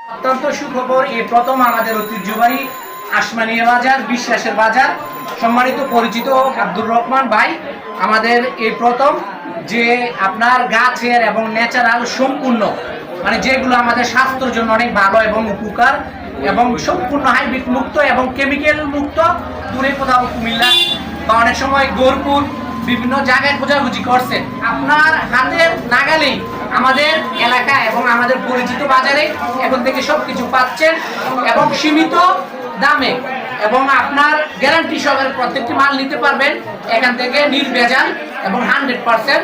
অত্যন্ত সুখবর, এই প্রথম আমাদের ঐতিহ্যবাহী আসমানিয়া বাজার, বিশ্বাসের বাজার সম্মানিত পরিচিত আব্দুর রহমান ভাই আমাদের এই প্রথম যে আপনার গাছের এবং ন্যাচারাল সম্পূর্ণ মানে যেগুলো আমাদের স্বাস্থ্যের জন্য অনেক ভালো এবং উপকার এবং সম্পূর্ণ হাইব্রিড মুক্ত এবং কেমিক্যাল মুক্ত, দূরে কোথাও কুমিল্লা বা অনেক সময় গোরপুর বিভিন্ন জায়গায় খোঁজাখুঁজি করছে, আপনার হাতের নাগালেই আমাদের এলাকা এবং আমাদের পরিচিত বাজারে এখন থেকে সবকিছু পাচ্ছেন এবং সীমিত দামে এবং আপনার গ্যারান্টি সহকারে প্রত্যেকটি মাল নিতে পারবেন এখান থেকে নির্ভেজাল এবং 100%।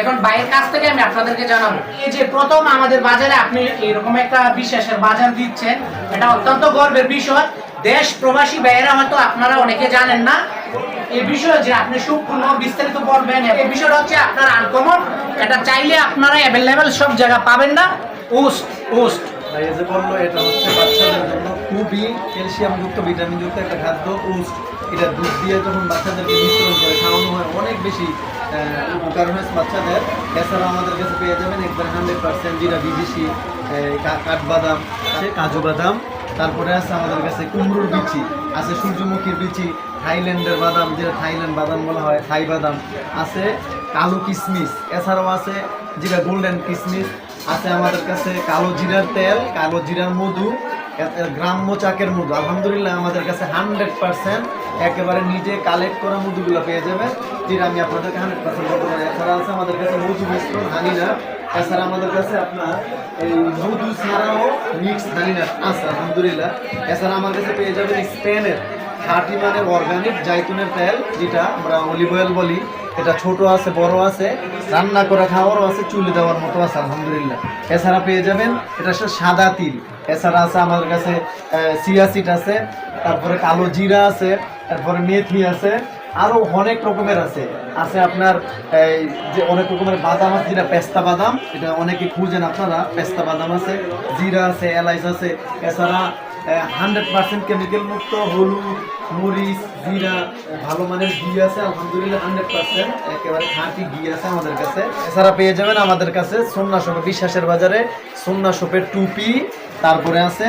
এখন বাইরের কাছ থেকে আমি আপনাদেরকে জানাবো, এই যে প্রথম আমাদের বাজারে আপনি এরকম একটা বিশ্বাসের বাজার দিচ্ছেন, এটা অত্যন্ত গর্বের বিষয়। দেশ প্রবাসী ভাইয়েরা হয়তো আপনারা অনেকে জানেন না এই বিষয়ে যে আপনি সম্পূর্ণ বিস্তারিত পড়বেন। এই বিষয়টা হচ্ছে আপনার আনকমন, এটা চাইলে আপনারা অ্যাভেলেবেল সব জায়গা পাবেন না। ওস্ট ওস্ট ভাইয়া যে বললো এটা হচ্ছে বাচ্চাদের জন্য খুবই ক্যালসিয়াম যুক্ত ভিটামিন যুক্ত একটা খাদ্য ওস্ট। এটা দুধ দিয়ে যখন বাচ্চাদেরকে মিশ্রণ করে খাওয়ানো হয় অনেক বেশি উপকার হয়েছে বাচ্চাদের। এছাড়া আমাদের কাছে পেয়ে যাবেন একবার 100% যেটা বিদেশি কাঠবাদাম আছে, কাজু বাদাম, তারপরে আছে আমাদের কাছে কুমড়োর বিচি আছে, সূর্যমুখীর বিচি, থাইল্যান্ডের বাদাম যেটা থাইল্যান্ড বাদাম বলা হয়, থাই বাদাম আছে, কালো কিশমিশ, এছাড়াও আছে যেটা গোল্ডেন কিশমিশ আছে, আমাদের কাছে কালো জিরার তেল, কালো জিরার মধু, গ্রাম্য চাকের মধু। আলহামদুলিল্লাহ আমাদের কাছে 100% একেবারে নিজে কালেক্ট করা মধুগুলো পেয়ে যাবেন, যেটা আমি আপনাদেরকে 100% বলতে পারি। এছাড়া আছে আমাদের কাছে মধু মিশ্রণ হানিনাট, এছাড়া আমাদের কাছে আপনার এই মধু ছাড়াও মিক্স হানিনাট আছে আলহামদুলিল্লাহ। এছাড়া আমার কাছে পেয়ে যাবেন স্পেনের খাঁটি মানের অর্গানিক জাইতুনের তেল, যেটা আমরা অলিভ অয়েল বলি। এটা ছোট আছে, বড় আছে, রান্না করে খাওয়ারও আছে, চুলে দেওয়ার মতো আছে আলহামদুলিল্লাহ। এছাড়া পেয়ে যাবেন এটা সাদা তিল। এছাড়া আছে আমাদের কাছে চিয়া সিড আছে, তারপরে কালো জিরা আছে, তারপরে মেথি আছে, আরও অনেক রকমের আছে। আপনার এই যে অনেক রকমের বাদাম আছে, যেটা পেস্তা বাদাম, এটা অনেকে খুঁজেন আপনারা, পেস্তা বাদাম আছে, জিরা আছে, এলাইচ আছে। এছাড়া 100% কেমিক্যাল মুক্ত হলুদ, মরিচ, জিরা, ভালো মানের ঘি আছে আলহামদুলিল্লাহ, 100% একেবারে খাঁটি ঘি আছে আমাদের কাছে। এছাড়া পেয়ে যাবেন আমাদের কাছে সন্না শপে, বিশ্বাসের বাজারে সন্না শপের টুপি, তারপরে আছে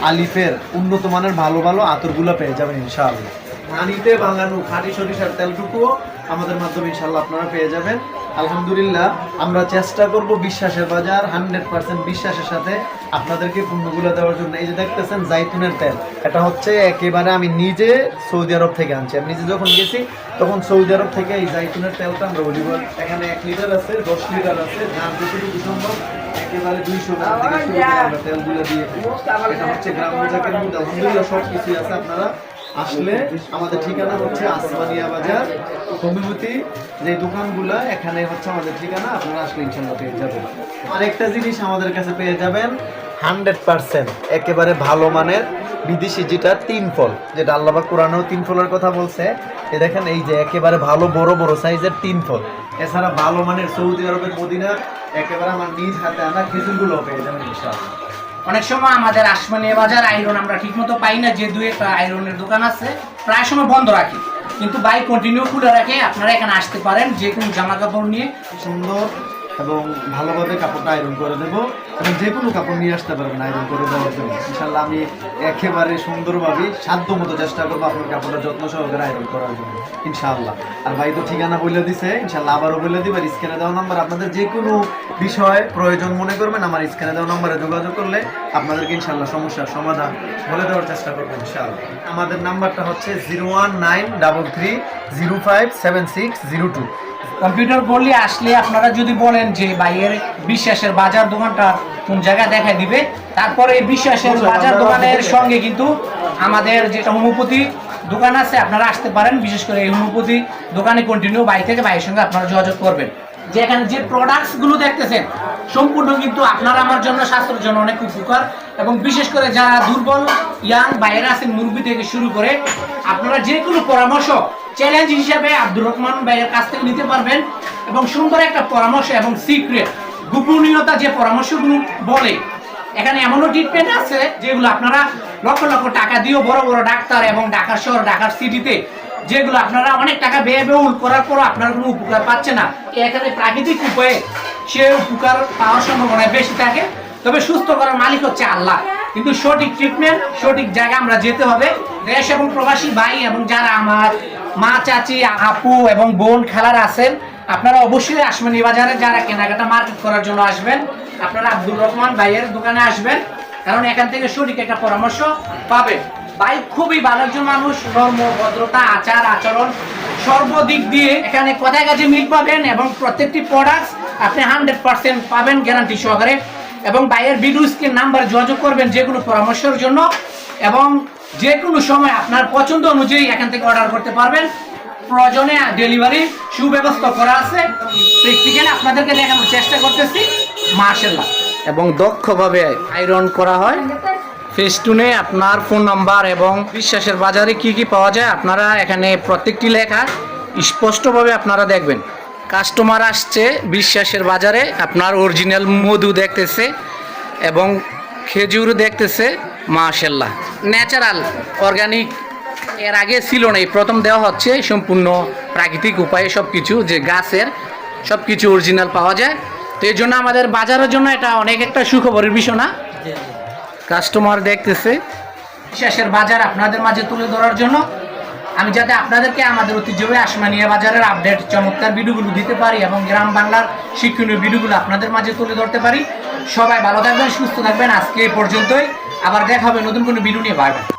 আলিফের উন্নত মানের ভালো ভালো আতরগুলো পেয়ে যাবেন ইনশাআল্লাহ। পানিতে বাঙানো খাঁটি সরিষার তেলটুকুও আমাদের মাধ্যমে ইনশাআল্লাহ আপনারা পেয়ে যাবেন আলহামদুলিল্লাহ। আমরা চেষ্টা করব বিশ্বাসের বাজার 100% বিশ্বাসের সাথে আপনাদেরকে পণ্যগুলো দেওয়ার জন্য। এই যে দেখতেছেন জাইতুনের তেল, এটা হচ্ছে একেবারে আমি নিজে সৌদি আরব থেকে আনছি। আমি নিজে যখন গেছি তখন সৌদি আরব থেকে এই জাইতুনের তেলটা আমরা অলিভ অয়েল, এখানে 1 লিটার আছে, 10 লিটার আছে, যার যতটুকু সম্ভব একেবারে 200 গ্রাম থেকে শুরু করে আমরা তেলগুলো দিয়ে দিই। এটা হচ্ছে গ্রাম্য জাকের মধ্যে আলহামদুলিল্লাহ সব কিছুই আছে। আপনারা আসলে আমাদের ঠিকানা হচ্ছে আসমানিয়া বাজার কমিউনিটি, যে দোকানগুলা এখানে হচ্ছে আমাদের ঠিকানা। আপনারা আসলে ইনশাআল্লাহ পেয়ে যাবেন। আরেকটা জিনিস আমাদের কাছে পেয়ে যাবেন 100% একেবারে ভালো মানের বিদেশি, যেটা 3 ফল, যেটা আল্লাহ পাক কোরআনেও 3 ফলের কথা বলছে। এই দেখেন, এই যে একেবারে ভালো বড় বড় সাইজের 3 ফল। এছাড়া ভালো মানের সৌদি আরবের মদিনার একেবারে আমার নিজ হাতে আনা খেজুরগুলো পেয়ে যাবেন ইনশাআল্লাহ। অনেক সময় আমাদের আসমানিয়া বাজার আয়রন আমরা ঠিকমতো পাই না, যে 2-1টা আয়রনের দোকান আছে প্রায় সময় বন্ধ রাখি, কিন্তু বাইক কন্টিনিউ খুলে রাখে। আপনারা এখানে আসতে পারেন, যে কোনো জামা কাপড় নিয়ে সুন্দর এবং ভালোভাবে কাপড়টা আয়রন করে দেবো, এবং যে কোনো কাপড় নিয়ে আসতে পারবেন আয়রন করে দেওয়ার জন্য ইনশাল্লাহ। আমি একেবারে সুন্দরভাবে সাধ্য মতো চেষ্টা করবো আপনার কাপড়টা যত্ন সহকারে আয়রন করার জন্য ইনশাআল্লাহ। আর ভাই তো ঠিকানা বলে দিছে, ইনশাল্লাহ আবারও বলে দিবার, স্ক্যানে দেওয়া নাম্বার। আপনাদের যে কোনো বিষয় প্রয়োজন মনে করবেন, আমার স্ক্যানে দেওয়া নাম্বারে যোগাযোগ করলে আপনাদেরকে ইনশাল্লাহ সমস্যার সমাধান বলে দেওয়ার চেষ্টা করবো ইনশাআল্লাহ। আমাদের নাম্বারটা হচ্ছে 01933057602। কম্পিউটার বললে আসলে আপনারা যদি বলেন যে ভাইয়ের বিশ্বাসের বাজার দোকানটা কোন জায়গায় দেখায় দিবে, তারপরে এই বিশ্বাসের বাজার দোকানের সঙ্গে কিন্তু আমাদের যেটা হোমিওপ্যাথি দোকান আছে, আপনারা আসতে পারেন। বিশেষ করে এই হোমিওপ্যাথি দোকানে কন্টিনিউ বাই থেকে ভাইয়ের সঙ্গে আপনারা যোগাযোগ করবেন। যে এখানে যে প্রোডাক্টসগুলো দেখতেছেন সম্পূর্ণ কিন্তু আপনার আমার জন্য, স্বাস্থ্যের জন্য অনেক উপকার, এবং বিশেষ করে যারা দুর্বল ইয়াং ভাইয়েরা আছেন, মুরগি থেকে শুরু করে, আপনারা যে কোনো পরামর্শ চ্যালেঞ্জ হিসাবে আব্দুর রহমান ভাইয়ের কাছ থেকে নিতে পারবেন। এবং সুন্দর একটা পরামর্শ এবং সিক্রেট গোপনীয়তা যে পরামর্শগুলো বলে, এখানে এমনও ট্রিটমেন্ট আছে যেগুলো আপনারা লক্ষ লক্ষ টাকা দিয়েও বড় বড় ডাক্তার এবং ঢাকা শহর, ঢাকার সিটিতে যেগুলো আপনারা অনেক টাকা ব্যয়বহুল করার পরও আপনার কোনো উপকার পাচ্ছে না, এখানে প্রাকৃতিক উপায়ে সে উপকার পাওয়ার সম্ভাবনা বেশি থাকে। তবে সুস্থ করার মালিক হচ্ছে আল্লাহ। কিন্তু সঠিক ট্রিটমেন্ট সঠিক জায়গায় আমরা যেতে হবে। দেশ এবং প্রবাসী ভাই এবং যারা আমার মা চাচি আপু এবং বোন খালার আছেন, আপনারা অবশ্যই আশমানি বাজারে যারা কেনাকাটা মার্কেট করার জন্য আসবেন, আপনারা আব্দুর রহমান ভাইয়ের দোকানে আসবেন, কারণ এখান থেকে সঠিক একটা পরামর্শ পাবেন। ভাই খুবই ভালো একজন মানুষ, নর্ম ভদ্রতা আচার আচরণ সর্বদিক দিয়ে এখানে কথায় কাছে মিল পাবেন এবং প্রত্যেকটি প্রোডাক্ট আপনি 100% পাবেন গ্যারান্টি সহকারে। এবং ভাইয়ের ভিডিও স্ক্রিন নাম্বার যোগাযোগ করবেন যে কোনো পরামর্শের জন্য, এবং যে কোনো সময় আপনার পছন্দ অনুযায়ী এখান থেকে অর্ডার করতে পারবেন। প্রয়োজনে ডেলিভারি সুব্যবস্থা করা আছে। প্র্যাকটিক্যালি আপনাদেরকে দেখানোর চেষ্টা করতেছি মাশাআল্লাহ। এবং দক্ষভাবে আয়রন করা হয়। ফেস্টুনে আপনার ফোন নাম্বার এবং বিশ্বাসের বাজারে কি কি পাওয়া যায় আপনারা এখানে প্রত্যেকটি লেখা স্পষ্টভাবে আপনারা দেখবেন। কাস্টমার আসছে বিশ্বাসের বাজারে, আপনার অরিজিনাল মধু দেখতেছে এবং খেজুর দেখতেছে মাশাআল্লাহ, ন্যাচারাল অর্গানিক। এর আগে ছিল না, এই প্রথম দেওয়া হচ্ছে সম্পূর্ণ প্রাকৃতিক উপায়ে সব কিছু, যে গাছের সব কিছু অরিজিনাল পাওয়া যায়। তো এই জন্য আমাদের বাজারের জন্য এটা অনেক একটা সুখবরের বিষয় না। কাস্টমার দেখতেছে বিশ্বাসের বাজার আপনাদের মাঝে তুলে ধরার জন্য, আমি যাতে আপনাদেরকে আমাদের ঐতিহ্যবাহী আশমানিয়া বাজারের আপডেট চমৎকার ভিডিওগুলো দিতে পারি এবং গ্রাম বাংলার শিক্ষণীয় ভিডিওগুলো আপনাদের মাঝে তুলে ধরতে পারি। সবাই ভালো থাকবেন, সুস্থ থাকবেন। আজকে এই পর্যন্তই, আবার দেখা হবে নতুন কোনো ভিডিও নিয়ে। Bye bye.